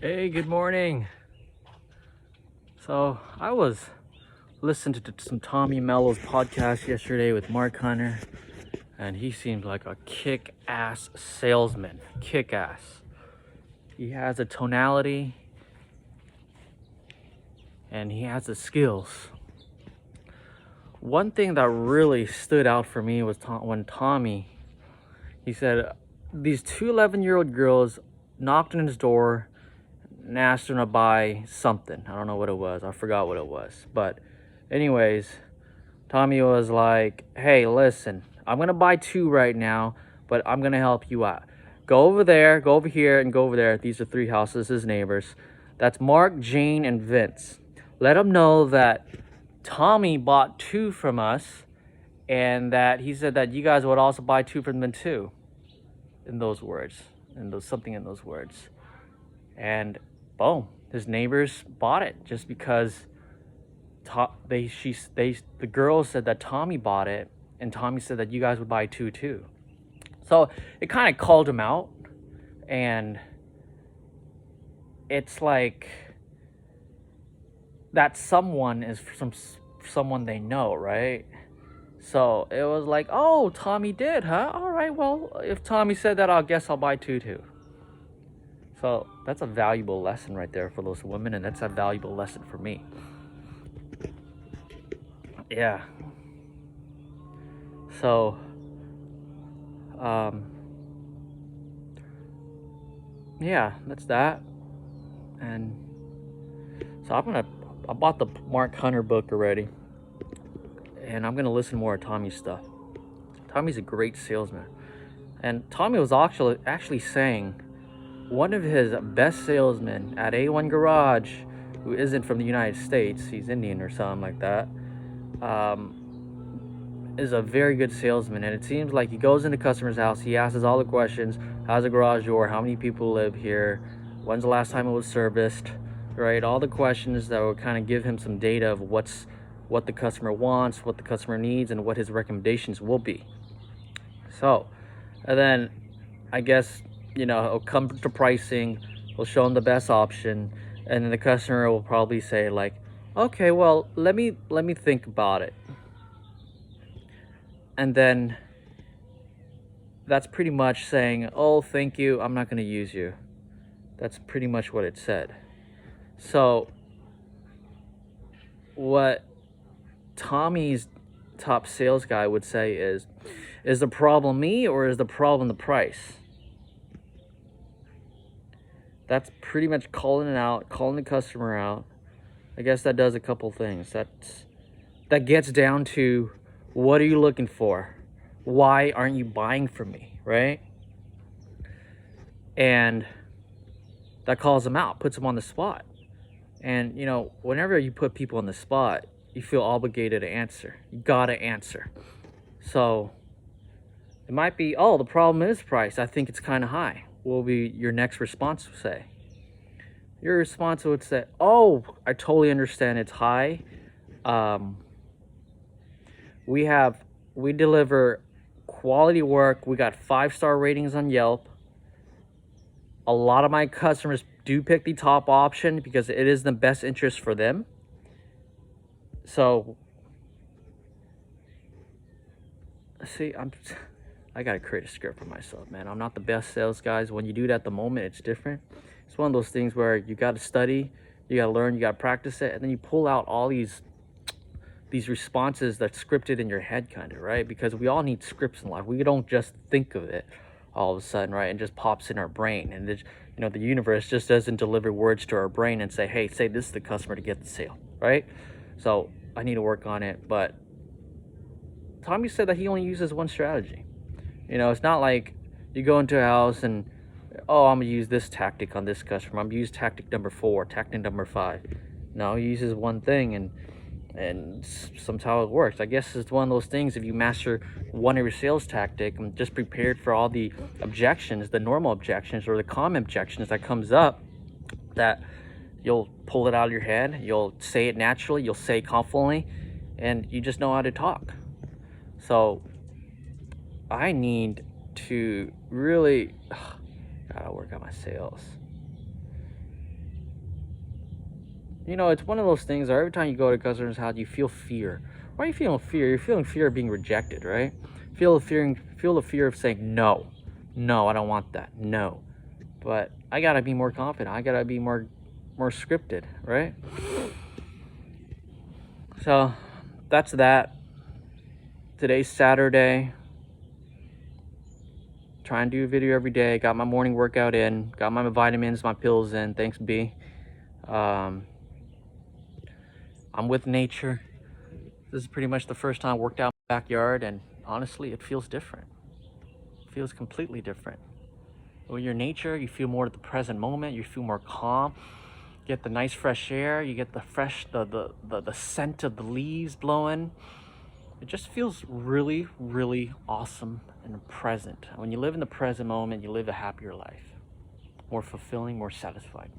Hey, good morning. So I was listening to some Tommy Mello's podcast yesterday with Mark Hunter, and he seems like a kick-ass salesman. Kick-ass. He has a tonality, and he has the skills. One thing that really stood out for me was when Tommy, he said, these two 11-year-old girls knocked on his door and asked him to buy something. I don't know what it was. I forgot what it was. But anyways, Tommy was like, hey, listen, I'm going to buy two right now, but I'm going to help you out. Go over there, go over here, and go over there. These are three houses, his neighbors. That's Mark, Jane, and Vince. Let them know that Tommy bought two from us, and that he said that you guys would also buy two from them too. In those words, something in those words. And boom, his neighbors bought it just because the girls said that Tommy bought it, and Tommy said that you guys would buy two too. So it kind of called him out, and it's like that someone is someone they know, right? So it was like, oh, Tommy did, huh? All right, well, if Tommy said that, I guess I'll buy two too. So that's a valuable lesson right there for those women, and that's a valuable lesson for me. Yeah. So, yeah, that's that. And so I bought the Mark Hunter book already, and I'm gonna listen more to Tommy's stuff. Tommy's a great salesman, and Tommy was actually saying one of his best salesmen at A1 Garage, who isn't from the United States, he's Indian or something like that, is a very good salesman. And it seems like he goes into customer's house, he asks all the questions: how's the garage door, how many people live here, when's the last time it was serviced, right? All the questions that would kind of give him some data of what the customer wants, what the customer needs, and what his recommendations will be. So, and then I guess, it'll come to pricing, we'll show him the best option, and then the customer will probably say like, okay, well, let me think about it. And then that's pretty much saying, oh, thank you, I'm not going to use you. That's pretty much what it said. So what Tommy's top sales guy would say is the problem me, or is the problem the price? That's pretty much calling it out, calling the customer out. I guess that does a couple things. That gets down to, what are you looking for? Why aren't you buying from me, right? And that calls them out, puts them on the spot. And, whenever you put people on the spot, you feel obligated to answer. You gotta answer. So it might be, oh, the problem is price. I think it's kind of high. What will be your next response say? Your response would say, oh, I totally understand it's high. We deliver quality work. We got 5-star ratings on Yelp. A lot of my customers do pick the top option because it is the best interest for them. So, see, I gotta create a script for myself, man. I'm not the best sales guys. When you do it at the moment, it's different. It's one of those things where you gotta study, you gotta learn, you gotta practice it, and then you pull out all these responses that's scripted in your head, kind of, right? Because we all need scripts in life. We don't just think of it all of a sudden, right? And just pops in our brain, and the universe just doesn't deliver words to our brain and say, hey, say this to the customer to get the sale, right? So I need to work on it. But Tommy said that he only uses one strategy. It's not like you go into a house and, oh, I'm gonna use this tactic on this customer, I'm gonna use tactic number 4, tactic number 5. No, he uses one thing, and somehow it works. I guess it's one of those things, if you master one of your sales tactic and just prepared for all the objections, the normal objections or the common objections that comes up, that you'll pull it out of your head, you'll say it naturally, you'll say it confidently, and you just know how to talk. So I need to really gotta work on my sales. You know, it's one of those things where every time you go to a customer's house, you feel fear. Why are you feeling fear? You're feeling fear of being rejected, right? Feel the fear of saying no. No, I don't want that. No. But I gotta be more confident. I gotta be more scripted, right? So that's that. Today's Saturday. Try and do a video every day. Got my morning workout in. Got my vitamins, my pills in. Thanks, B. I'm with nature. This is pretty much the first time I worked out in my backyard, and honestly, it feels different. It feels completely different. When you're in nature, you feel more at the present moment. You feel more calm. You get the nice fresh air. You get the fresh, the scent of the leaves blowing. It just feels really, really awesome and present. When you live in the present moment, you live a happier life, more fulfilling, more satisfied.